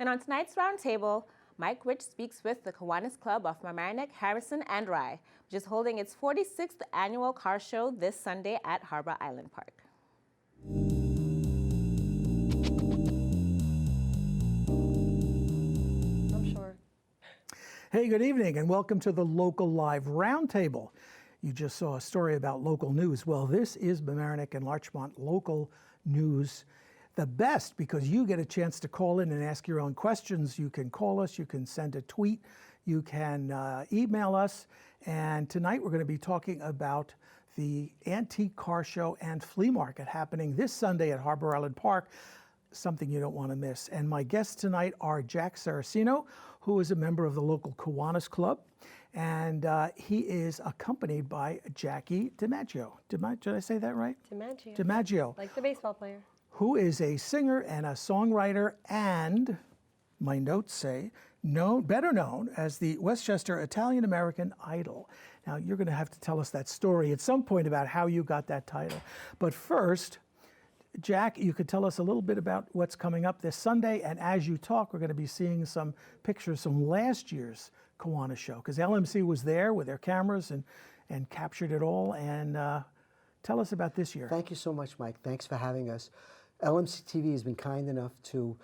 And on tonight's roundtable, Mike Rich speaks with the Kiwanis Club of Mamaroneck, Harrison, and Rye, which is holding its 46th annual car show this Sunday at Harbor Island Park. I'm sure. Hey, good evening, and welcome to the Local Live Roundtable. You just saw a story about local news. Well, this is Mamaroneck and Larchmont local news. The best, because you get a chance to call in and ask your own questions. You can call us, you can send a tweet, you can email us. And tonight we're going to be talking about the antique car show and flea market happening this Sunday at Harbor Island Park, something you don't want to miss. And my guests tonight are Jack Saraceno, who is a member of the local Kiwanis Club, and he is accompanied by Jackie DiMaggio. Did I say that right? DiMaggio. DiMaggio. Like the baseball player. Who is a singer and a songwriter and, my notes say, better known as the Westchester Italian-American Idol. Now, you're going to have to tell us that story at some point about how you got that title. But first, Jack, you could tell us a little bit about what's coming up this Sunday, and as you talk, we're going to be seeing some pictures from last year's Kiwanis show, because LMC was there with their cameras and captured it all. And tell us about this year. Thank you so much, Mike. Thanks for having us. LMC TV has been kind enough to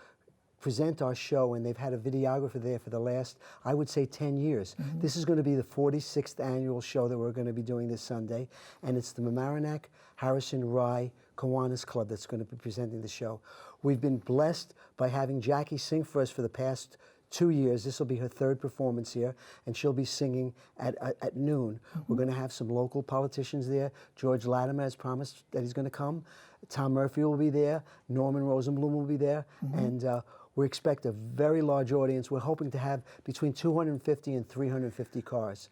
present our show, and they've had a videographer there for the last, I would say, 10 years. Mm-hmm. This is going to be the 46th annual show that we're going to be doing this Sunday, and it's the Mamaroneck, Harrison, Rye, Kiwanis Club that's going to be presenting the show. We've been blessed by having Jackie sing for us for the past 2 years. This will be her third performance here, and she'll be singing at noon. Mm-hmm. We're going to have some local politicians there. George Latimer has promised that he's going to come. Tom Murphy will be there. Norman Rosenblum will be there. Mm-hmm. And we expect a very large audience. We're hoping to have between 250 and 350 cars.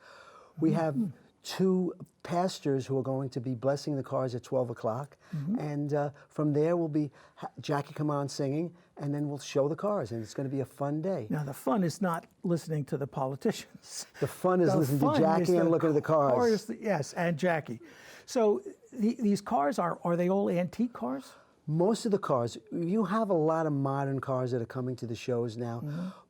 We have two pastors who are going to be blessing the cars at 12 o'clock. Mm-hmm. And from there will be Jackie come on singing, and then we'll show the cars, and it's going to be a fun day. Now, the fun is not listening to the politicians. The fun is listening to Jackie and looking at the cars. Yes, and Jackie. So these cars, are they all antique cars? Most of the cars. You have a lot of modern cars that are coming to the shows now,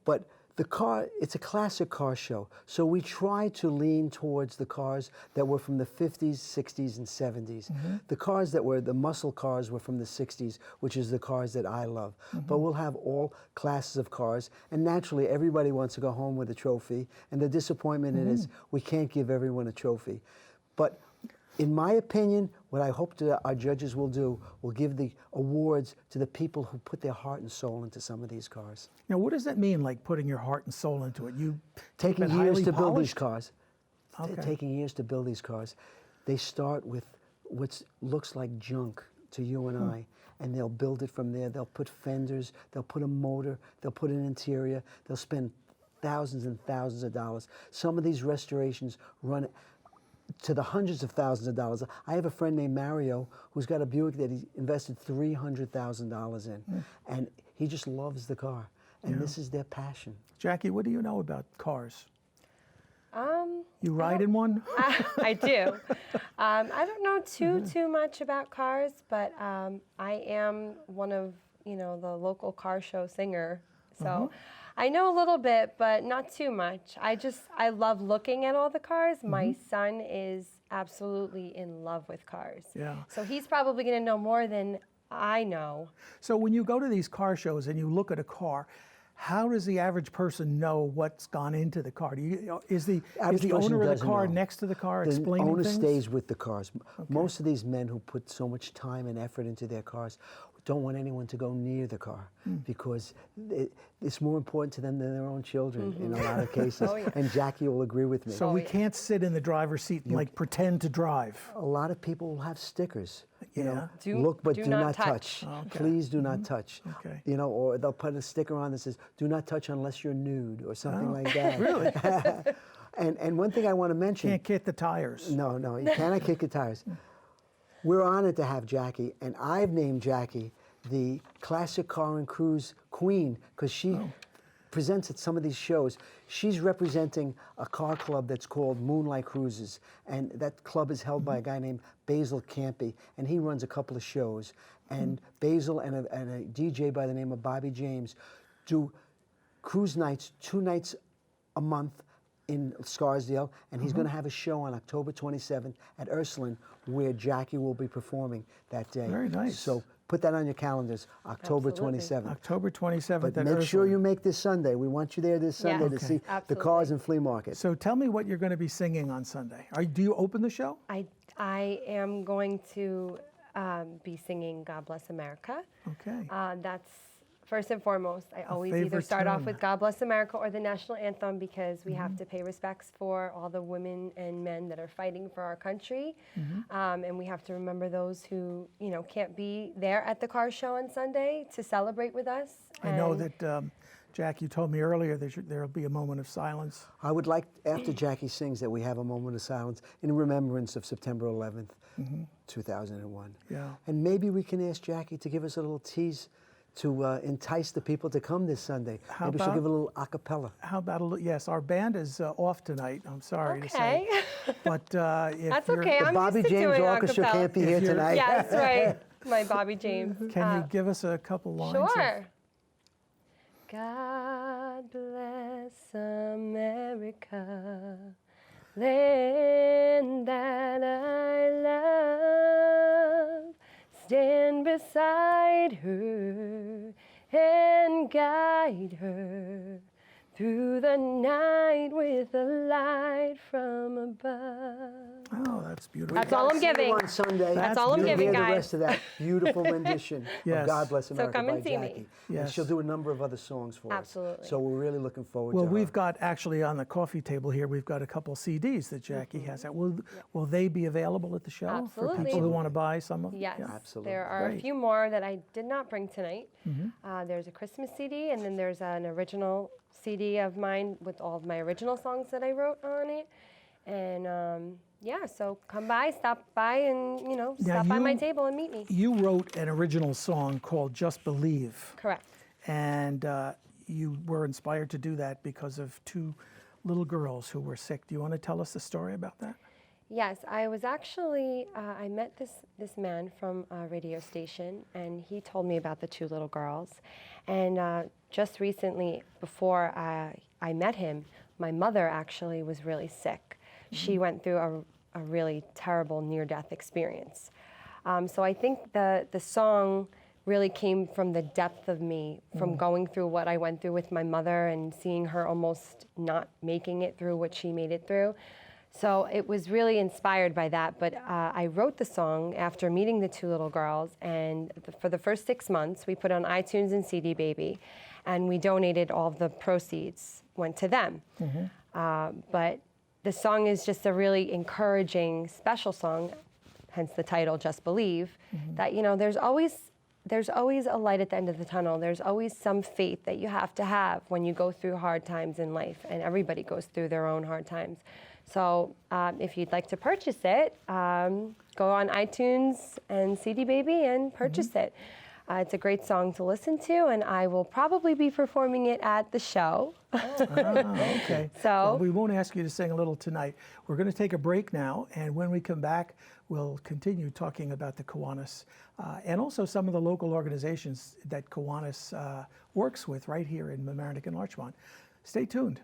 but the car, it's a classic car show. So we try to lean towards the cars that were from the 50s, 60s, and 70s. Mm-hmm. The cars that were, the muscle cars were from the 60s, which is the cars that I love. Mm-hmm. But we'll have all classes of cars. And naturally, everybody wants to go home with a trophy. And the disappointment is we can't give everyone a trophy. But in my opinion, what I hope that our judges will do, will give the awards to the people who put their heart and soul into some of these cars. Now, what does that mean, like putting your heart and soul into it? You taking years to build these cars. Okay. Taking years to build these cars. They start with what looks like junk to you and I, and they'll build it from there. They'll put fenders, they'll put a motor, they'll put an interior, they'll spend thousands and thousands of dollars. Some of these restorations run to the hundreds of thousands of dollars. I have a friend named Mario who's got a Buick that he invested $300,000 in, and he just loves the car, and this is their passion. Jackie, what do you know about cars? You ride in one? I do. I don't know too much about cars, but I am one of the local car show singer, so. I know a little bit, but not too much. I love looking at all the cars. My son is absolutely in love with cars. Yeah. So he's probably going to know more than I know. So when you go to these car shows and you look at a car, how does the average person know what's gone into the car? Is the owner of the car next to the car explaining things? The owner stays with the cars. Okay. Most of these men who put so much time and effort into their cars don't want anyone to go near the car because it's more important to them than their own children in a lot of cases. Oh, yeah. And Jackie will agree with me. So we can't sit in the driver's seat and like pretend to drive. A lot of people will have stickers. Yeah. Look, but do not touch. Okay. Please do not touch. Okay. Or they'll put a sticker on that says, do not touch unless you're nude or something like that. Really? And one thing I want to mention. Can't kick the tires. No, you cannot kick the tires. We're honored to have Jackie, and I've named Jackie the Classic Car and Cruise Queen because she presents at some of these shows. She's representing a car club that's called Moonlight Cruises, and that club is held by a guy named Basil Campy, and he runs a couple of shows. And Basil and a DJ by the name of Bobby James do cruise nights, 2 nights a month in Scarsdale, and he's going to have a show on October 27th at Ursuline where Jackie will be performing that day. Very nice. So put that on your calendars, October Absolutely. 27th. October 27th But at make sure Ursuline. you make this Sunday. We want you there this Sunday to Yes, see the absolutely. cars and flea market. So tell me what you're going to be singing on Sunday. Do you open the show? I am going to be singing God Bless America. Okay. That's first and foremost. I always either favorite start off tune. with God Bless America or the national anthem because we have to pay respects for all the women and men that are fighting for our country. And we have to remember those who, can't be there at the car show on Sunday to celebrate with us. I know And that, Jack, you told me earlier there'll be a moment of silence. I would like, after Jackie sings, that we have a moment of silence in remembrance of September 11th, 2001. Yeah. And maybe we can ask Jackie to give us a little tease to entice the people to come this Sunday. Maybe she'll about- give a little a cappella. How about a little? Yes, our band is off tonight. I'm sorry to say. Okay. But if That's you're, okay. The I'm Bobby used to James doing Orchestra acapella. can't be here If you're- tonight. Yes, right. My Bobby James. Can you give us a couple lines? of- Sure. God bless America, land that I love. Stand beside her and guide her through the night with a light from above. Oh, that's beautiful. That's all I'm See you giving. on Sunday. That's all I'm You'll giving, hear the guys. rest of that beautiful rendition Yes. of God Bless America come by and see me. Jackie. Yes. And she'll do a number of other songs for us. Absolutely. So we're really looking forward Well, to her. we've got actually on the coffee table here, we've got a couple CDs that Jackie has out. Will they be available at the show for Absolutely. people who want to buy some of them? Yes, Yeah. Absolutely. there are Great. a few more that I did not bring tonight. There's a Christmas CD, and then there's an original CD of mine with all of my original songs that I wrote on it. And yeah, so come by, stop by, and stop by my you- table and meet me. You wrote an original song called Just Believe, Correct. and you were inspired to do that because of 2 little girls who were sick. Do you want to tell us the story about that? Yes, I was actually, I met this man from a radio station, and he told me about the 2 little girls. And just recently, before I met him, my mother actually was really sick. She went through a really terrible near-death experience. So I think the song really came from the depth of me, from going through what I went through with my mother and seeing her almost not making it through what she made it through. So it was really inspired by that, but I wrote the song after meeting the 2 little girls, and for the first 6 months, we put on iTunes and CD Baby, and we donated all of the proceeds, went to them. But the song is just a really encouraging, special song, hence the title, Just Believe, that, there's always a light at the end of the tunnel. There's always some faith that you have to have when you go through hard times in life, and everybody goes through their own hard times. So if you'd like to purchase it, go on iTunes and CD Baby and purchase it. It's a great song to listen to, and I will probably be performing it at the show. Okay. So- Well, we won't ask you to sing a little tonight. We're going to take a break now, and when we come back, we'll continue talking about the Kiwanis and also some of the local organizations that Kiwanis works with right here in Mamaroneck and Larchmont. Stay tuned.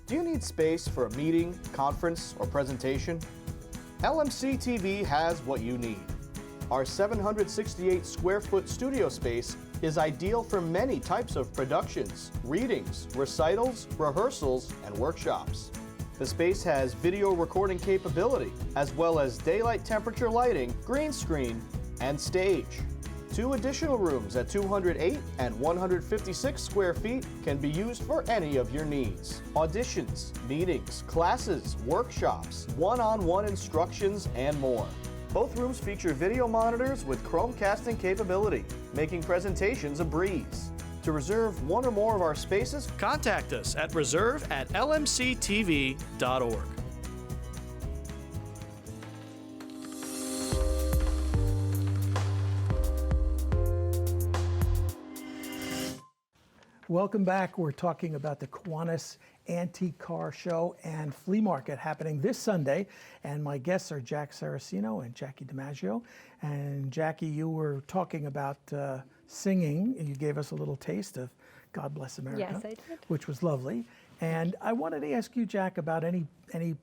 Do you need space for a meeting, conference, or presentation? LMC TV has what you need. Our 768 square foot studio space is ideal for many types of productions, readings, recitals, rehearsals, and workshops. The space has video recording capability, as well as daylight temperature lighting, green screen, and stage. 2 additional rooms at 208 and 156 square feet can be used for any of your needs. Auditions, meetings, classes, workshops, one-on-one instructions, and more. Both rooms feature video monitors with Chromecasting capability, making presentations a breeze. To reserve one or more of our spaces, contact us at reserve@lmctv.org. Welcome back. We're talking about the Kiwanis Antique Car Show and Flea Market happening this Sunday. And my guests are Jack Saraceno and Jackie DiMaggio. And Jackie, you were talking about singing, and you gave us a little taste of God Bless America. Yes, I did. Which was lovely. And I wanted to ask you, Jack, about any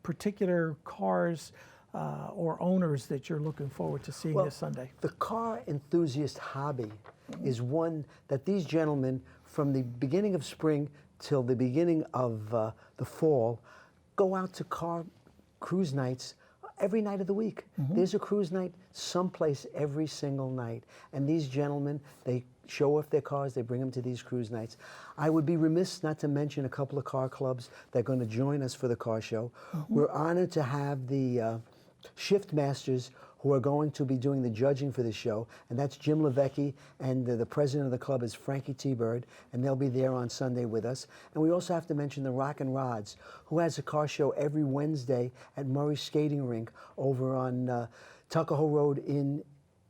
particular cars or owners that you're looking forward to seeing this Sunday. The car enthusiast hobby is one that these gentlemen, from the beginning of spring till the beginning of the fall, go out to car cruise nights every night of the week. There's a cruise night someplace every single night. And these gentlemen, they show off their cars, they bring them to these cruise nights. I would be remiss not to mention a couple of car clubs that are going to join us for the car show. We're honored to have the Shift Masters who are going to be doing the judging for this show, and that's Jim Levecki, and the president of the club is Frankie T-Bird, and they'll be there on Sunday with us. And we also have to mention the Rock and Rods, who has a car show every Wednesday at Murray Skating Rink over on Tuckahoe Road in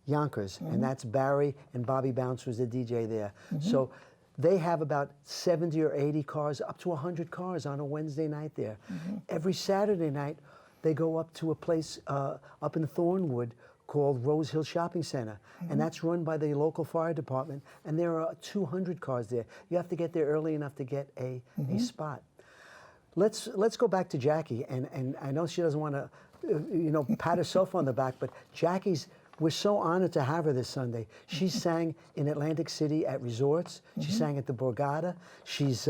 Yonkers, and that's Barry and Bobby Bounce, who's the DJ there. So they have about 70 or 80 cars, up to 100 cars on a Wednesday night there. Every Saturday night, they go up to a place up in Thornwood called Rose Hill Shopping Center, and that's run by the local fire department, and there are 200 cars there. You have to get there early enough to get a spot. Let's go back to Jackie, and I know she doesn't want to pat herself on the back, but we're so honored to have her this Sunday. She sang in Atlantic City at resorts. She sang at the Borgata. She's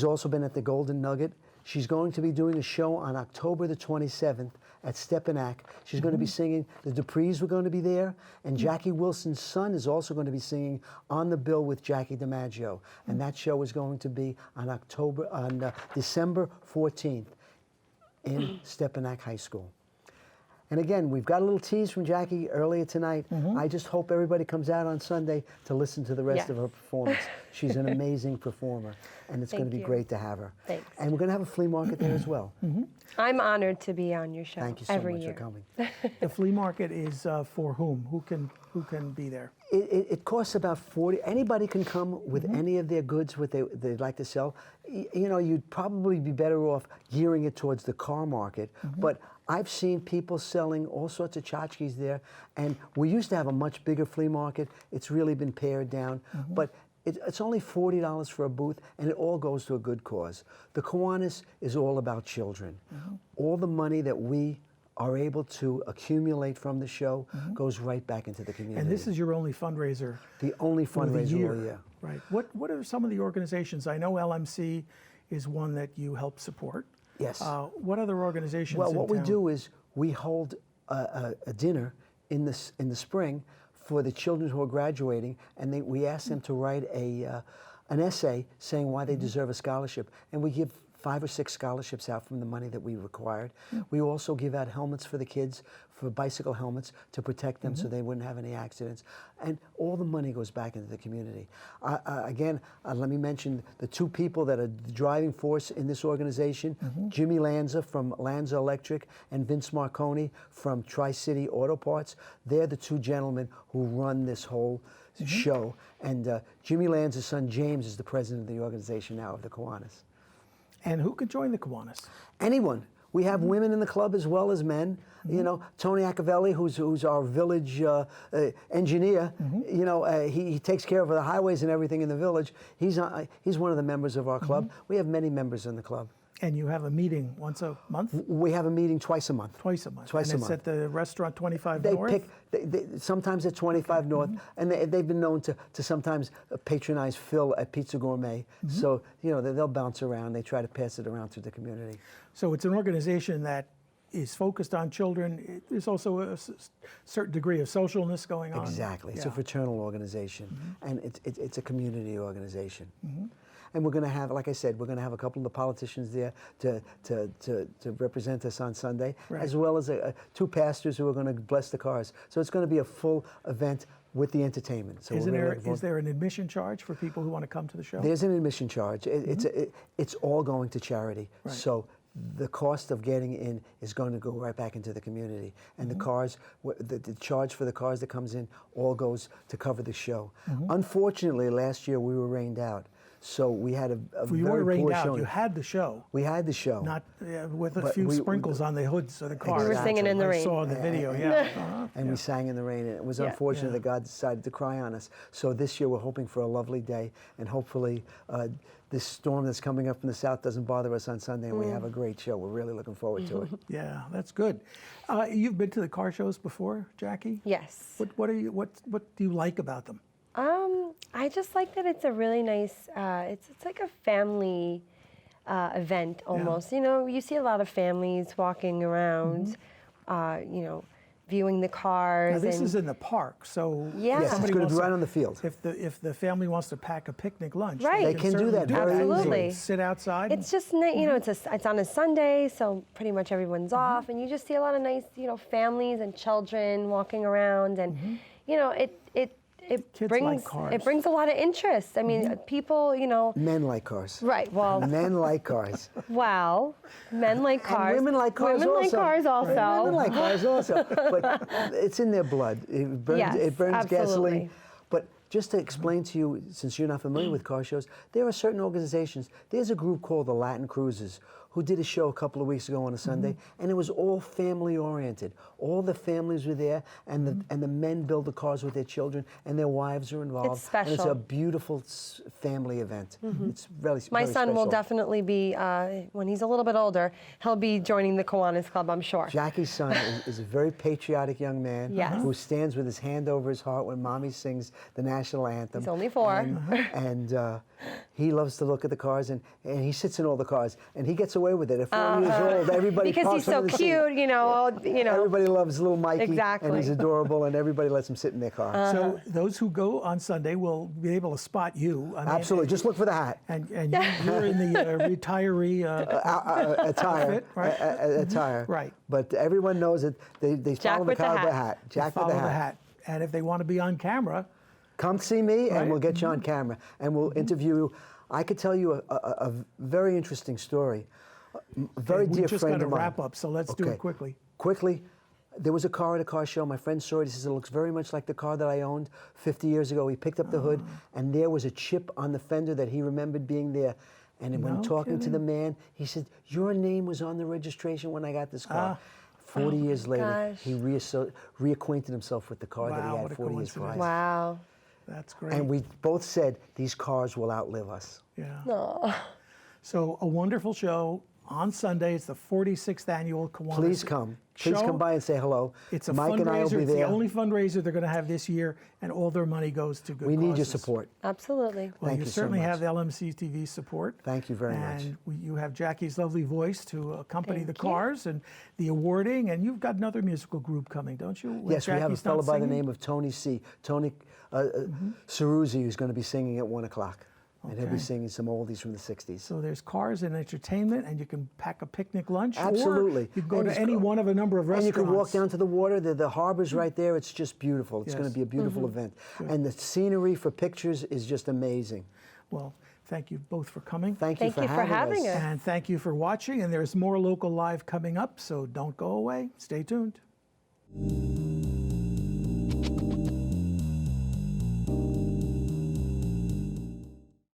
also been at the Golden Nugget. She's going to be doing a show on October the 27th at Stepanak. She's going to be singing. The Duprees were going to be there, and Jackie Wilson's son is also going to be singing on the bill with Jackie DiMaggio. And that show is going to be on December 14th in Stepanak High School. And again, we've got a little tease from Jackie earlier tonight. I just hope everybody comes out on Sunday to listen to the rest of her performance. She's an amazing performer, and it's going to be great to have her. Thanks. And we're going to have a flea market there as well. I'm honored to be on your show Thank you so every much year. for coming. The flea market is for whom? Who can be there? It costs about $40. Anybody can come with any of their goods, what they'd like to sell. You'd probably be better off gearing it towards the car market. But I've seen people selling all sorts of tchotchkes there, and we used to have a much bigger flea market. It's really been pared down, but it's only $40 for a booth, and it all goes to a good cause. The Kiwanis is all about children. All the money that we are able to accumulate from the show goes right back into the community. And this is your only fundraiser. The only for the fundraiser year. all year. Right. What are some of the organizations? I know LMC is one that you help support. Yes. What other organizations? Well, in what we town? do is we hold a dinner in the spring for the children who are graduating, and we ask them to write an essay saying why they deserve a scholarship, and we give 5 or 6 scholarships out from the money that we required. We also give out helmets for the kids, for bicycle helmets, to protect them so they wouldn't have any accidents. And all the money goes back into the community. Again, let me mention the 2 people that are the driving force in this organization, Jimmy Lanza from Lanza Electric and Vince Marconi from Tri-City Auto Parts. They're the 2 gentlemen who run this whole show. And Jimmy Lanza's son, James, is the president of the organization now of the Kiwanis. And who could join the Kiwanis? Anyone. We have women in the club as well as men. Tony Accavelli, who's our village engineer. He takes care of the highways and everything in the village. He's one of the members of our club. We have many members in the club. And you have a meeting once a month? We have a meeting twice a month. Twice a month. Twice and a it's month. at the restaurant 25 They North? sometimes at 25 North, and they've been known to sometimes patronize Phil at Pizza Gourmet. So, they'll bounce around. They try to pass it around through the community. So it's an organization that is focused on children. There's also a certain degree of socialness going on. Exactly. It's a Yeah. fraternal organization, and it's a community organization. And we're going to have, like I said, we're going to have a couple of the politicians there to represent us on Sunday, Right. as well as two pastors who are going to bless the cars. So it's going to be a full event with the entertainment. So Is there an admission charge for people who want to come to the show? There's an admission charge. It's all going to charity. Right. So the cost of getting in is going to go right back into the community. And the cars, the charge for the cars that comes in all goes to cover the show. Unfortunately, last year we were rained out. So we had a you very were rained poor out. showing. You had the show. We had the show. Not with a But few we- sprinkles on the hoods of the cars. We were singing in the I rain. saw the video, yeah. And we sang in the rain, and it was Yeah. unfortunate Yeah. that God decided to cry on us. So this year we're hoping for a lovely day, and hopefully this storm that's coming up from the south doesn't bother us on Sunday, and we have a great show. We're really looking forward to it. Yeah, that's good. You've been to the car shows before, Jackie? Yes. What do you like about them? I just like that it's a really nice, it's like a family event almost. You see a lot of families walking around, viewing the cars. Now, this and is in the park, so Yeah. Yes, it's somebody going to be wants right on the field. If the family wants to pack a picnic lunch, Right. They can do certainly that very Absolutely. easily. Sit outside. It's just it's on a Sunday, so pretty much everyone's off, and you just see a lot of nice families and children walking around, and it Kids brings like cars. it brings a lot of interest. I mean, people, Men like cars. right? Well, Men like cars. men like cars. And women like cars Women also. like cars also. And women like cars also. But it's in their blood. It burns, Yes, it burns absolutely. gasoline. But just to explain to you, since you're not familiar with car shows, there are certain organizations. There's a group called the Latin Cruisers who did a show a couple of weeks ago on a Sunday, and it was all family oriented. All the families were there, and the men build the cars with their children, and their wives are involved. It's And it's special. a beautiful family event. It's really My very son will special. definitely be, when he's a little bit older, he'll be joining the Kiwanis Club, I'm sure. Jackie's son is a very patriotic young man Yes. who stands with his hand over his heart when Mommy sings the national anthem. He's only 4. And he loves to look at the cars, and he sits in all the cars, and he gets away with it. At 4 years old, everybody Because parks he's so under the seat. cute, Everybody loves little Mikey, and Exactly. he's adorable, and everybody lets him sit in their car. So those who go on Sunday will be able to spot you. I mean, Absolutely, just look for the hat. And you're in the retiree Attire, outfit, right? attire. Right. But everyone knows that they Jack follow the with the car with the hat. hat. Jack follow with the hat. And if they want to be on camera, come see me, Right. and we'll get you on camera, and we'll interview you. I could tell you a very interesting story. A very we dear just friend got to of mine. wrap up, so let's do Okay. it quickly. Quickly, there was a car at a car show. My friend saw it. He says, it looks very much like the car that I owned 50 years ago. He picked up the hood, and there was a chip on the fender that he remembered being there. And when No talking to the kidding. man, he said, your name was on the registration when I got this car. 40 years later, gosh. he reacquainted himself with the car that he Wow, had what a 40 years coincidence. prior. Wow. That's great. And we both said, these cars will outlive us. Yeah. So a wonderful show on Sunday. It's the 46th annual Kiwanis Please come. Please show. come by and say hello. It's a Mike and I will fundraiser. be It's the there. only fundraiser they're going to have this year, and all their money goes to good We need your causes. support. Absolutely. Well, Thank you you so certainly much. have LMC TV support. Thank you very much. And you have Jackie's lovely voice to accompany Thank the you. cars and the awarding. And you've got another musical group coming, don't you? when Yes, we have a Jackie's fellow not by the singing? name of Tony C. Tony Ceruzzi, who's going to be singing at 1 o'clock. And he'll be Okay. singing some oldies from the 60s. So there's cars and entertainment, and you can pack a picnic lunch. Absolutely. Or you can go And to it's any one of a number of And restaurants. you can walk down to the water. The harbor's right there. It's just beautiful. It's going Yes. to be a beautiful event. And the scenery for pictures is just amazing. Well, thank you both for coming. Thank you Thank for you for having us. And thank you for watching. And there's more local live coming up, so don't go away. Stay tuned.